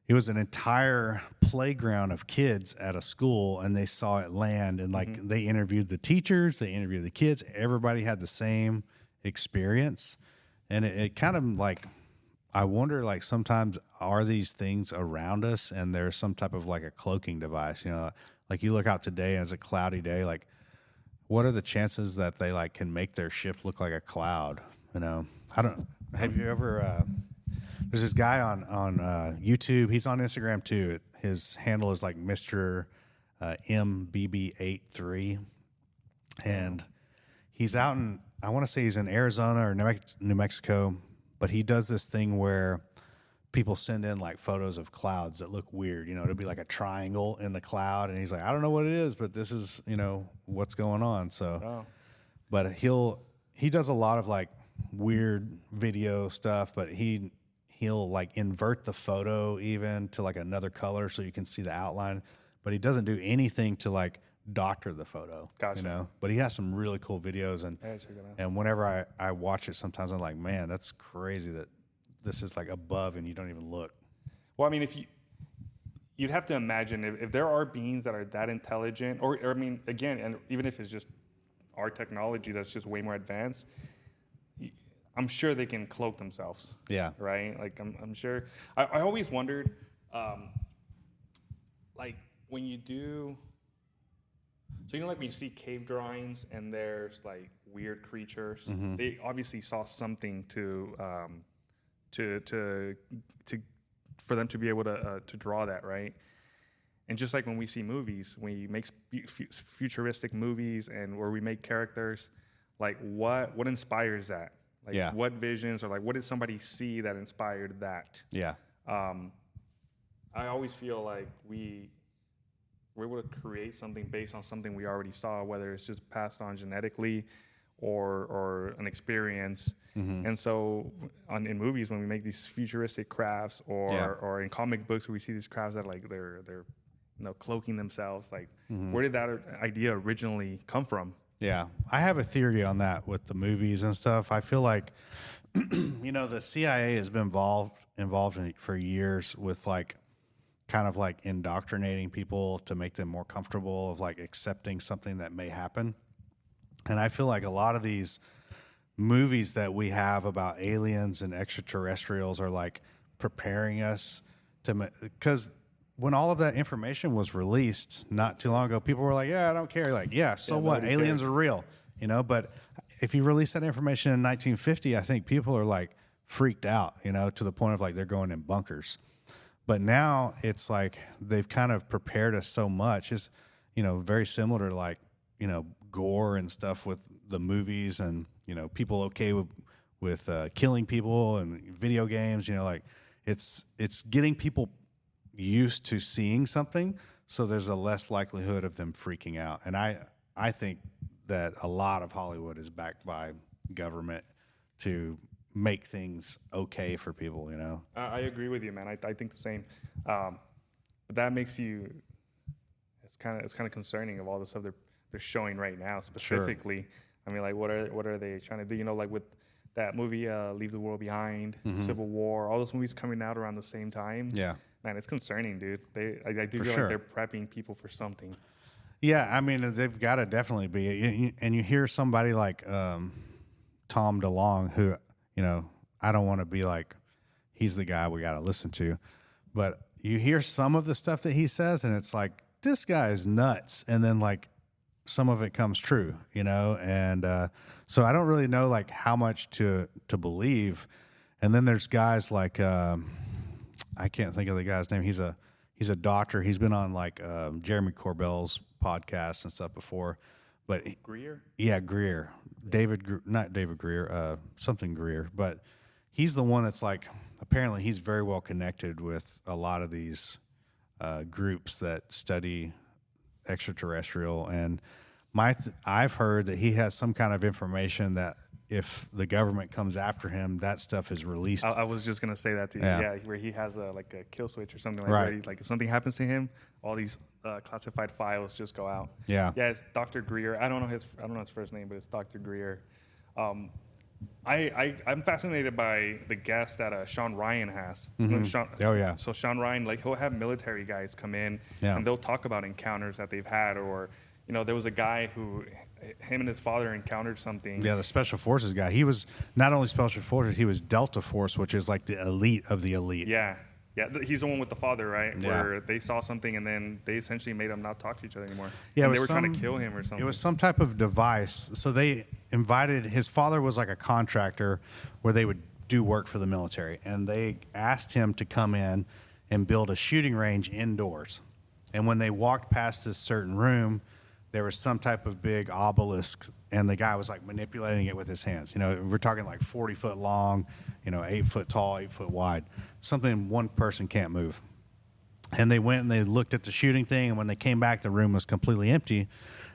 it was an entire playground of kids at a school, and they saw it land, and like they interviewed the teachers, they interviewed the kids. Everybody had the same experience, and it kind of like, I wonder, like sometimes are these things around us, and there's some type of like a cloaking device, like you look out today and it's a cloudy day, like what are the chances that they like can make their ship look like a cloud? I don't. Have you ever? There's this guy on YouTube. He's on Instagram too. His handle is like Mr. MBB83, and he's out in, I want to say he's in Arizona or New Mexico, but he does this thing where people send in like photos of clouds that look weird. It'll be like a triangle in the cloud, and he's like, I don't know what it is, but this is what's going on. So, but he does a lot of like weird video stuff, but he'll like invert the photo even to like another color so you can see the outline, but he doesn't do anything to like doctor the photo. Gotcha. But he has some really cool videos, and whenever I watch it, sometimes I'm like, man, that's crazy that this is like above and you don't even look. Well, I mean, you'd have to imagine if there are beings that are that intelligent, or I mean, again, and even if it's just our technology that's just way more advanced, I'm sure they can cloak themselves. Yeah. Right? Like, I'm sure. I always wondered, like, when you do, so like when you see cave drawings and there's like weird creatures, they obviously saw something to for them to be able to draw that, right? And just like when we see movies, when we make futuristic movies and where we make characters, like what inspires that? Like what visions or like what did somebody see that inspired that? Yeah. I always feel like we're able to create something based on something we already saw, whether it's just passed on genetically or an experience. And so in movies, when we make these futuristic crafts or in comic books where we see these crafts that like they're cloaking themselves, like where did that idea originally come from? Yeah, I have a theory on that with the movies and stuff. I feel like, the CIA has been involved in for years with like kind of like indoctrinating people to make them more comfortable of like accepting something that may happen. And I feel like a lot of these movies that we have about aliens and extraterrestrials are like preparing us because when all of that information was released not too long ago, people were like, yeah, I don't care. Like, so what? Aliens are real, but if you release that information in 1950, I think people are like freaked out, to the point of like they're going in bunkers. But now it's like they've kind of prepared us so much. It's, very similar to like, gore and stuff with the movies and, people okay with killing people and video games, like it's getting people used to seeing something, so there's a less likelihood of them freaking out. And I think that a lot of Hollywood is backed by government to make things okay for people, I agree with you, man. I think the same. But that makes you, it's kind of concerning of all the stuff they're showing right now specifically. Sure. I mean, like what are they trying to do? Like with that movie Leave the World Behind, Civil War, all those movies coming out around the same time. Yeah. Man, it's concerning, dude. I do feel like they're prepping people for something. Yeah, I mean, they've got to definitely be. And you hear somebody like Tom DeLonge, who, I don't want to be like, he's the guy we got to listen to. But you hear some of the stuff that he says, and it's like, this guy is nuts. And then, like, some of it comes true, And so I don't really know, like, how much to believe. And then there's guys like... I can't think of the guy's name. He's a doctor. He's been on like Jeremy Corbell's podcast and stuff before. But Greer? Yeah, Greer. Not David Greer, something Greer. But he's the one that's like, apparently he's very well connected with a lot of these groups that study extraterrestrial. And I've heard that he has some kind of information that if the government comes after him, that stuff is released. I was just gonna say that to you. Yeah, where he has like a kill switch or something like that. Like if something happens to him, all these classified files just go out. Yeah, it's Dr. Greer. I don't know his first name, but it's Dr. Greer. I'm fascinated by the guest that Sean Ryan has. So Sean Ryan, like he'll have military guys come in and they'll talk about encounters that they've had, or there was a guy who. Him and his father encountered something. Yeah, the Special Forces guy. He was not only Special Forces, he was Delta Force, which is like the elite of the elite. Yeah. He's the one with the father, right? Yeah. Where they saw something and then they essentially made him not talk to each other anymore. Yeah, and they were trying to kill him or something. It was some type of device. So they invited, his father was like a contractor where they would do work for the military. And they asked him to come in and build a shooting range indoors. And when they walked past this certain room, there was some type of big obelisk, and the guy was like manipulating it with his hands. We're talking like 40 foot long, 8 foot tall, 8 foot wide, something one person can't move. And they went and they looked at the shooting thing, and when they came back, the room was completely empty.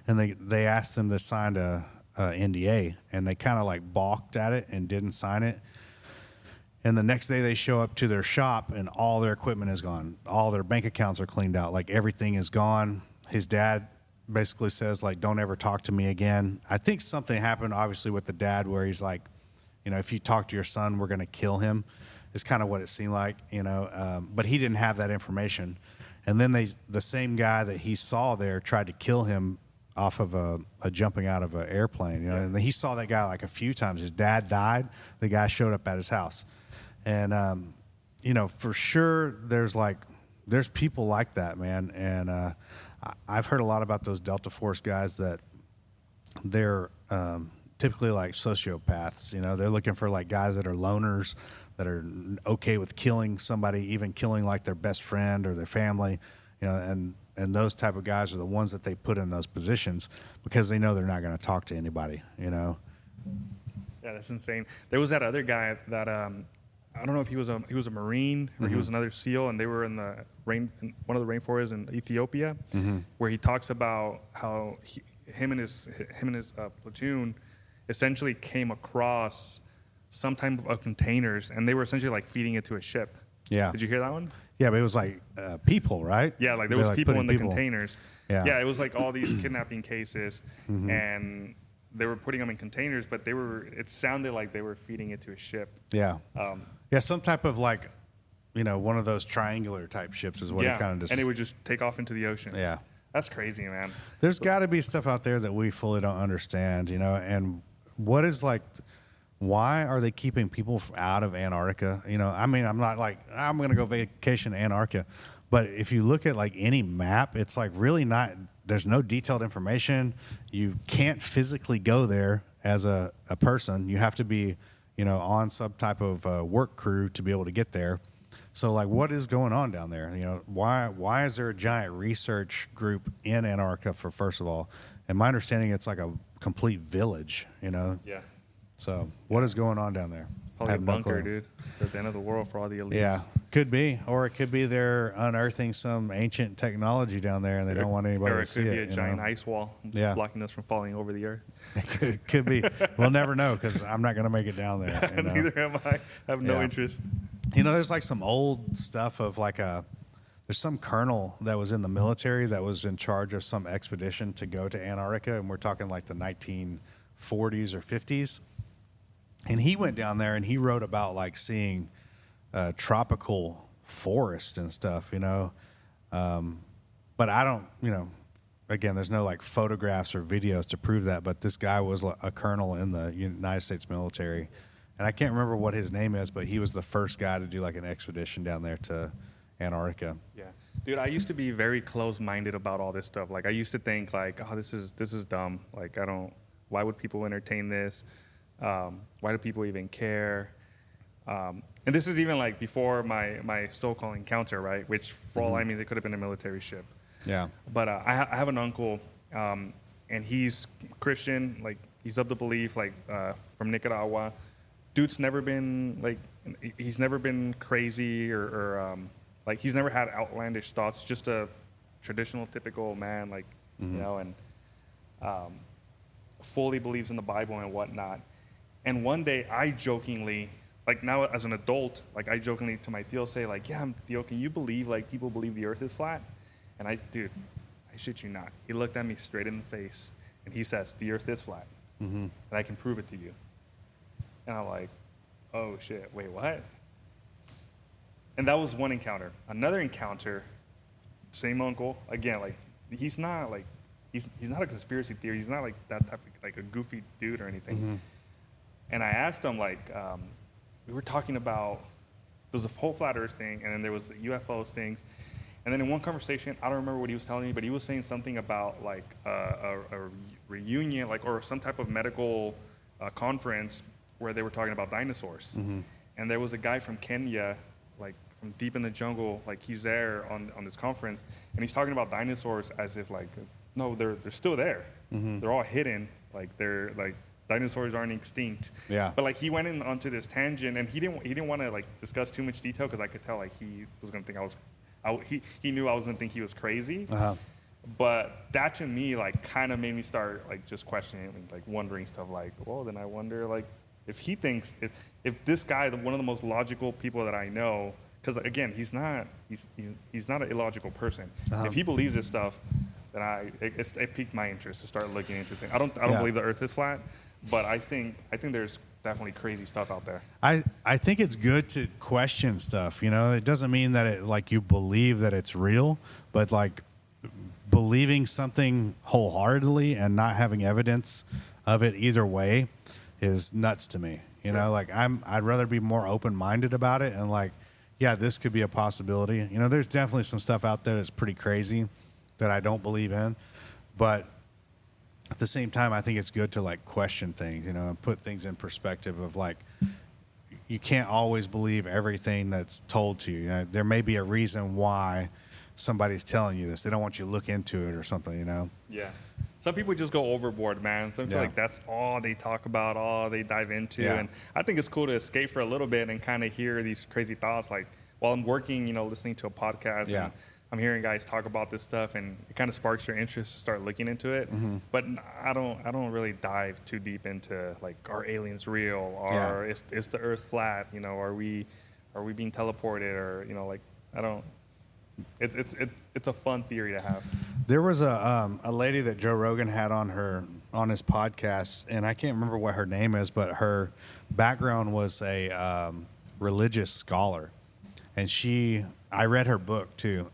And they asked them to sign a NDA, and they kind of like balked at it and didn't sign it. And the next day they show up to their shop, and all their equipment is gone. All their bank accounts are cleaned out. Like everything is gone. His dad basically says, like, don't ever talk to me again. I think something happened, obviously, with the dad where he's like, if you talk to your son, we're going to kill him. Is kind of what it seemed like, But he didn't have that information. And then the same guy that he saw there tried to kill him off of a jumping out of an airplane, And he saw that guy like a few times. His dad died. The guy showed up at his house. And, for sure there's like there's people like that, man. And I've heard a lot about those Delta Force guys that they're typically like sociopaths. You know, they're looking for like guys that are loners, that are okay with killing somebody, even killing like their best friend or their family. You know, and those type of guys are the ones that they put in those positions because they know they're not going to talk to anybody. You know. Yeah, that's insane. There was that other guy that I don't know if he was a Marine or he was another SEAL, and they were in one of the rainforests in Ethiopia, where he talks about how him and his platoon essentially came across some type of containers, and they were essentially like feeding it to a ship. Yeah. Did you hear that one? Yeah, but it was like people, right? Yeah, like there was like people in the people. containers. Yeah. It was like all these kidnapping cases, and they were putting them in containers, but it sounded like they were feeding it to a ship. Yeah. Yeah, some type of like, you know, one of those triangular type ships is what it kind of just... and it would just take off into the ocean. Yeah. That's crazy, man. There's got to be stuff out there that we fully don't understand, you know, and what is like... Why are they keeping people out of Antarctica? You know, I mean, I'm not like, I'm going to go vacation to Antarctica. But if you look at like any map, it's like really not, there's no detailed information. You can't physically go there as a person. You have to be, you know, on some type of work crew to be able to get there. So like, what is going on down there? You know, why is there a giant research group in Antarctica first of all? And my understanding, it's like a complete village, you know? Yeah. So what is going on down there? Probably a bunker, dude. They're at the end of the world for all the elites. Yeah, could be. Or it could be they're unearthing some ancient technology down there and they don't want anybody to see it. Or it could be a giant ice wall blocking us from falling over the earth. It could be. We'll never know because I'm not going to make it down there. You know? Neither am I. I have no interest. You know, there's like some old stuff of like there's some colonel that was in the military that was in charge of some expedition to go to Antarctica, and we're talking like the 1940s or 50s. And he went down there and he wrote about like seeing tropical forest and stuff, you know. But I don't, you know, again, there's no like photographs or videos to prove that. But this guy was a colonel in the United States military. And I can't remember what his name is, but he was the first guy to do like an expedition down there to Antarctica. Yeah. Dude, I used to be very close-minded about all this stuff. Like I used to think like, oh, this is dumb. Like why would people entertain this? Why do people even care? And this is even like before my so-called encounter, right? Which for all I mean, it could have been a military ship. Yeah. But I have an uncle, and he's Christian. Like he's of the belief, like from Nicaragua. Dude's never been like, he's never been crazy or like he's never had outlandish thoughts. Just a traditional, typical man, like you know, and fully believes in the Bible and whatnot. And one day I jokingly, like now as an adult, like I jokingly to my tío say like, yeah, tío, can you believe like people believe the earth is flat? And I shit you not. He looked at me straight in the face and he says, the earth is flat. And I can prove it to you. And I'm like, oh shit, wait, what? And that was one encounter. Another encounter, same uncle, again, like he's not a conspiracy theory. He's not like that type of like a goofy dude or anything. And I asked him, like, we were talking about, there was a whole flat earth thing, and then there was UFOs things. And then in one conversation, I don't remember what he was telling me, but he was saying something about, like, a reunion, like, or some type of medical conference where they were talking about dinosaurs. And there was a guy from Kenya, like, from deep in the jungle, like, he's there on this conference, and he's talking about dinosaurs as if, like, no, they're still there. They're all hidden. Like, they're, like, dinosaurs aren't extinct. Yeah. But like he went onto this tangent, and he didn't want to like discuss too much detail because I could tell like he was gonna think he knew I was gonna think he was crazy. But that to me like kind of made me start like just questioning, like wondering stuff like, well, then I wonder like if he thinks if this guy, one of the most logical people that I know, because again he's not an illogical person. If he believes this stuff, then it piqued my interest to start looking into things. I don't believe the earth is flat. But I think there's definitely crazy stuff out there. I think it's good to question stuff. You know, it doesn't mean that it like you believe that it's real, but like believing something wholeheartedly and not having evidence of it either way is nuts to me. You know, like I'd rather be more open-minded about it and like, yeah, this could be a possibility. You know, there's definitely some stuff out there that's pretty crazy that I don't believe in, but at the same time, I think it's good to like question things, you know, and put things in perspective of like, you can't always believe everything that's told to you. You know, there may be a reason why somebody's telling you this. They don't want you to look into it or something, you know? Yeah. Some people just go overboard, man. Some feel like that's all they talk about, all they dive into. Yeah. And I think it's cool to escape for a little bit and kind of hear these crazy thoughts. Like while I'm working, you know, listening to a podcast, and I'm hearing guys talk about this stuff, and it kind of sparks your interest to start looking into it. Mm-hmm. But I don't really dive too deep into like, are aliens real, or is the Earth flat? You know, are we being teleported, or you know, like I don't. It's a fun theory to have. There was a lady that Joe Rogan had on his podcast, and I can't remember what her name is, but her background was a religious scholar, and I read her book too.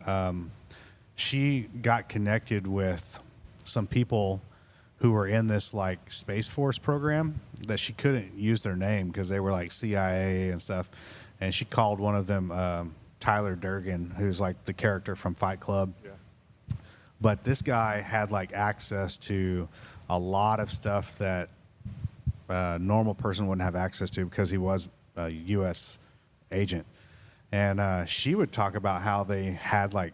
She got connected with some people who were in this like Space Force program that she couldn't use their name because they were like CIA and stuff, and she called one of them Tyler Durden, who's like the character from Fight Club. Yeah. But this guy had like access to a lot of stuff that a normal person wouldn't have access to because he was a U.S. agent. And she would talk about how they had like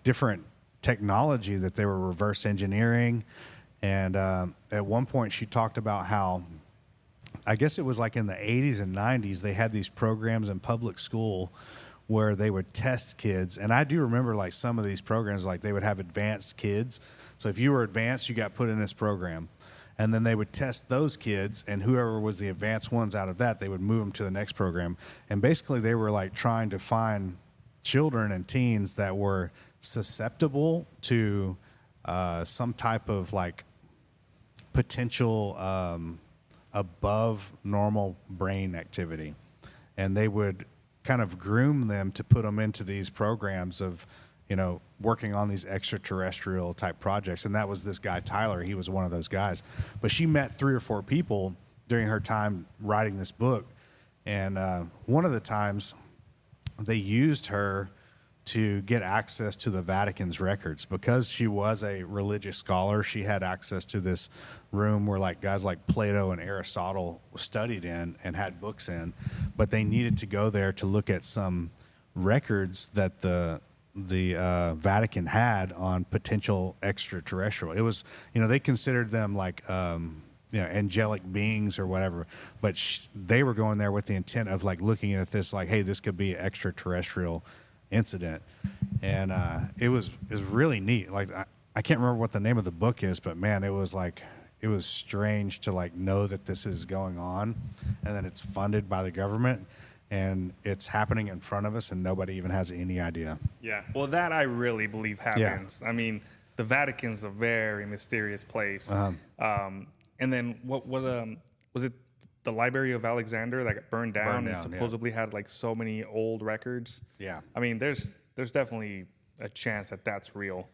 different technology that they were reverse engineering. And at one point she talked about how, I guess it was like in the 80s and 90s, they had these programs in public school where they would test kids. And I do remember like some of these programs, like they would have advanced kids. So if you were advanced, you got put in this program. And then they would test those kids, and whoever was the advanced ones out of that, they would move them to the next program. And basically they were like trying to find children and teens that were susceptible to some type of like potential above normal brain activity, and they would kind of groom them to put them into these programs of, you know, working on these extraterrestrial type projects. And that was this guy Tyler. He was one of those guys. But she met 3 or 4 people during her time writing this book, and one of the times they used her to get access to the Vatican's records. Because she was a religious scholar, she had access to this room where like guys like Plato and Aristotle studied in and had books in, but they needed to go there to look at some records that the Vatican had on potential extraterrestrial. It was, you know, they considered them like you know, angelic beings or whatever, but they were going there with the intent of like looking at this like, hey, this could be extraterrestrial incident. And it was really neat. Like I can't remember what the name of the book is, but man, it was strange to like know that this is going on, and then it's funded by the government, and it's happening in front of us, and nobody even has any idea. Yeah, well, that I really believe happens. Yeah. I mean, the Vatican's a very mysterious place. And then what was it? The Library of Alexander that got burned down and supposedly had like so many old records. Yeah. I mean, there's definitely a chance that that's real.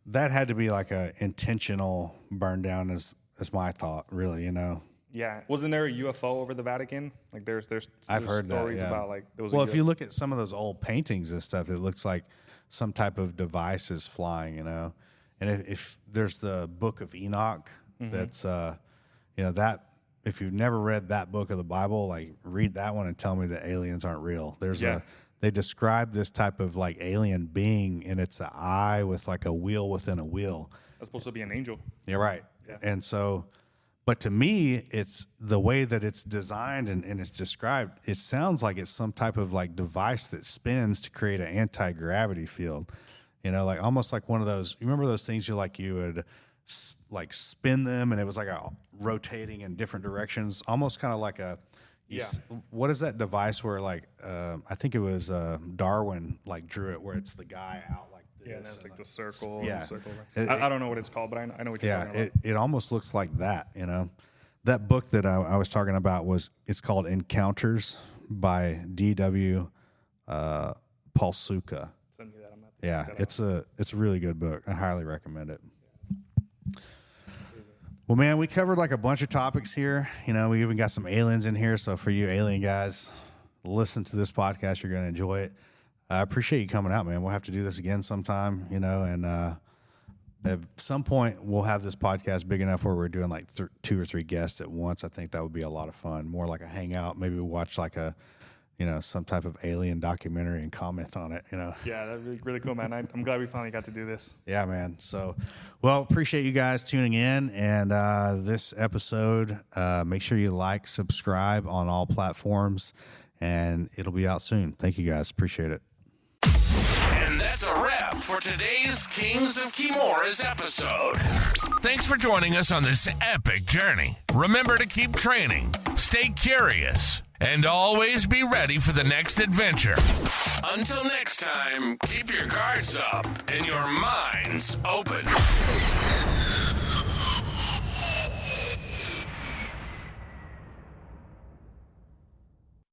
That had to be like a intentional burn down is my thought, really, you know. Yeah. Wasn't there a UFO over the Vatican? Like there's I've heard stories that, yeah. about like there was well, if you look at some of those old paintings and stuff, it looks like some type of device is flying, you know. And if there's the Book of Enoch, that's you know, that if you've never read that book of the Bible, like read that one and tell me that aliens aren't real. They describe this type of like alien being, and it's an eye with like a wheel within a wheel. That's supposed to be an angel. You're right. Yeah. And so, but to me, it's the way that it's designed and it's described, it sounds like it's some type of like device that spins to create an anti-gravity field. You know, like almost like one of those, you remember those things you would like spin them, and it was like a rotating in different directions, almost kind of like a what is that device where like I think it was Darwin like drew it, where it's the guy out like this. Yeah, and it's like the circle. Yeah, the circle. I don't know what it's called, but I know what you're talking about. It almost looks like that. You know, that book that I was talking about it's called Encounters by D.W. Paulsuka. Send me that. Yeah, it's a really good book. I highly recommend it. Well, man, we covered like a bunch of topics here. You know, we even got some aliens in here. So for you alien guys, listen to this podcast, you're going to enjoy it. I appreciate you coming out, man. We'll have to do this again sometime, and at some point we'll have this podcast big enough where we're doing like 2 or 3 guests at once. I think that would be a lot of fun. More like a hangout. Maybe we'll watch like some type of alien documentary and comment on it, Yeah, that'd be really cool, man. I'm glad we finally got to do this. Yeah, man. So, appreciate you guys tuning in. And this episode, make sure you like, subscribe on all platforms, and it'll be out soon. Thank you guys. Appreciate it. And that's a wrap for today's Kings of Kimuras episode. Thanks for joining us on this epic journey. Remember to keep training, stay curious, and always be ready for the next adventure. Until next time, keep your guards up and your minds open.